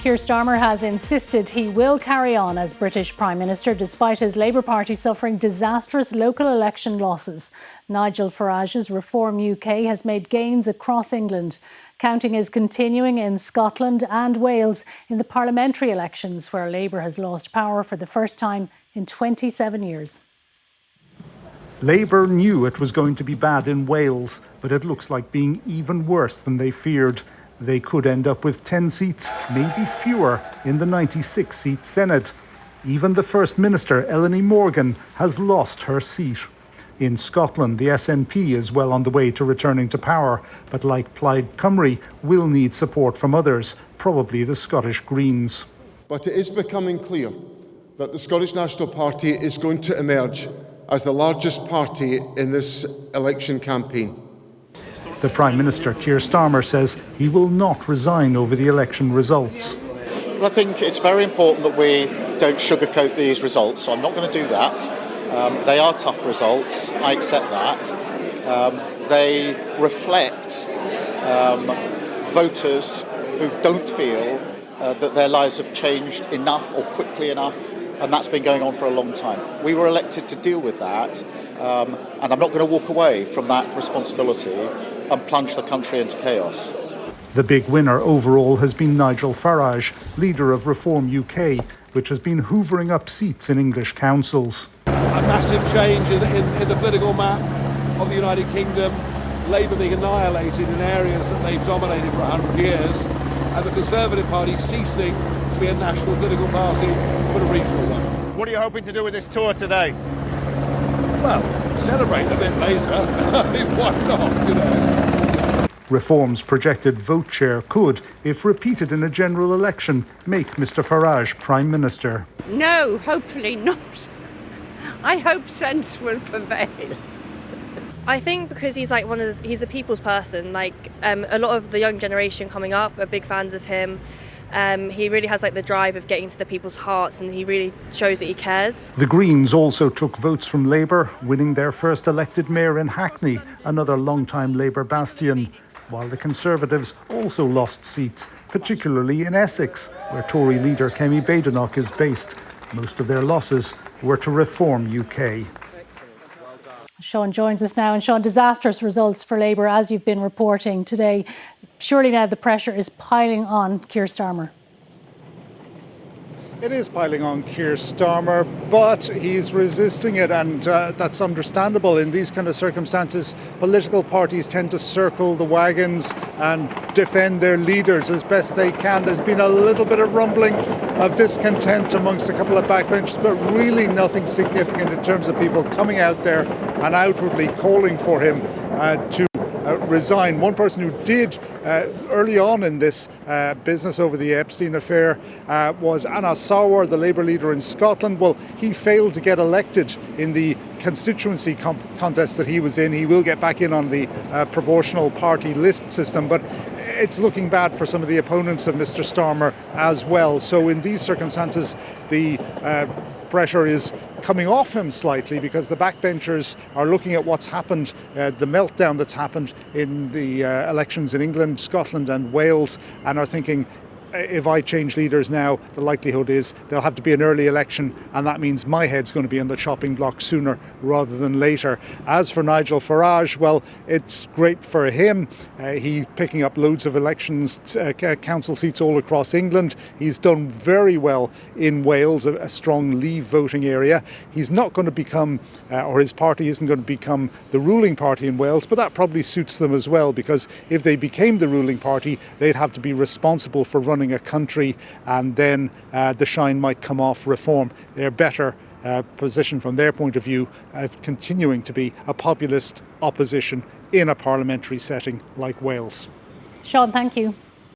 Keir Starmer has insisted he will carry on as British Prime Minister despite his Labour Party suffering disastrous local election losses. Nigel Farage's Reform UK has made gains across England. Counting is continuing in Scotland and Wales in the parliamentary elections, where Labour has lost power for the first time in 27 years. Labour knew it was going to be bad in Wales, but it looks like being even worse than they feared. They could end up with 10 seats, maybe fewer, in the 96-seat Senate. Even the First Minister, Eleni Morgan, has lost her seat. In Scotland, the SNP is well on the way to returning to power, but like Plaid Cymru, will need support from others, probably the Scottish Greens. But it is becoming clear that the Scottish National Party is going to emerge as the largest party in this election campaign. The Prime Minister, Keir Starmer, says he will not resign over the election results. Well, I think it's very important that we don't sugarcoat these results, so I'm not going to do that. They are tough results, I accept that. They reflect voters who don't feel that their lives have changed enough or quickly enough, and that's been going on for a long time. We were elected to deal with that, and I'm not going to walk away from that responsibility and plunge the country into chaos. The big winner overall has been Nigel Farage, leader of Reform UK, which has been hoovering up seats in English councils. A massive change in the political map of the United Kingdom, Labour being annihilated in areas that they've dominated for 100 years, and the Conservative Party ceasing to be a national political party, but a regional one. What are you hoping to do with this tour today? Well, celebrate a bit later. I mean, why not, you know? Reform's projected vote share could, if repeated in a general election, make Mr Farage Prime Minister. No, hopefully not. I hope sense will prevail. I think because he's he's a people's person. A lot of the young generation coming up are big fans of him. He really has the drive of getting to the people's hearts, and he really shows that he cares. The Greens also took votes from Labour, winning their first elected mayor in Hackney, another long-time Labour bastion, while the Conservatives also lost seats, particularly in Essex, where Tory leader Kemi Badenoch is based. Most of their losses were to Reform UK. Sean joins us now. And Sean, disastrous results for Labour, as you've been reporting today. Surely now the pressure is piling on Keir Starmer. It is piling on Keir Starmer, but he's resisting it, and that's understandable. In these kind of circumstances, political parties tend to circle the wagons and defend their leaders as best they can. There's been a little bit of rumbling of discontent amongst a couple of backbenchers, but really nothing significant in terms of people coming out there and outwardly calling for him to resign. One person who did early on in this business over the Epstein affair was Anas Sarwar, the Labour leader in Scotland. Well, he failed to get elected in the constituency contest that he was in. He will get back in on the proportional party list system, but it's looking bad for some of the opponents of Mr Starmer as well. So in these circumstances, the pressure is coming off him slightly, because the backbenchers are looking at what's happened, the meltdown that's happened in the elections in England, Scotland and Wales, and are thinking, if I change leaders now, the likelihood is there'll have to be an early election, and that means my head's going to be on the chopping block sooner rather than later. As for Nigel Farage, well, it's great for him. He's picking up loads of elections, council seats all across England. He's done very well in Wales, a strong Leave voting area. He's not going to become, or his party isn't going to become the ruling party in Wales, but that probably suits them as well, because if they became the ruling party, they'd have to be responsible for running a country, and then the shine might come off Reform. They're better positioned from their point of view of continuing to be a populist opposition in a parliamentary setting like Wales. Sean, thank you.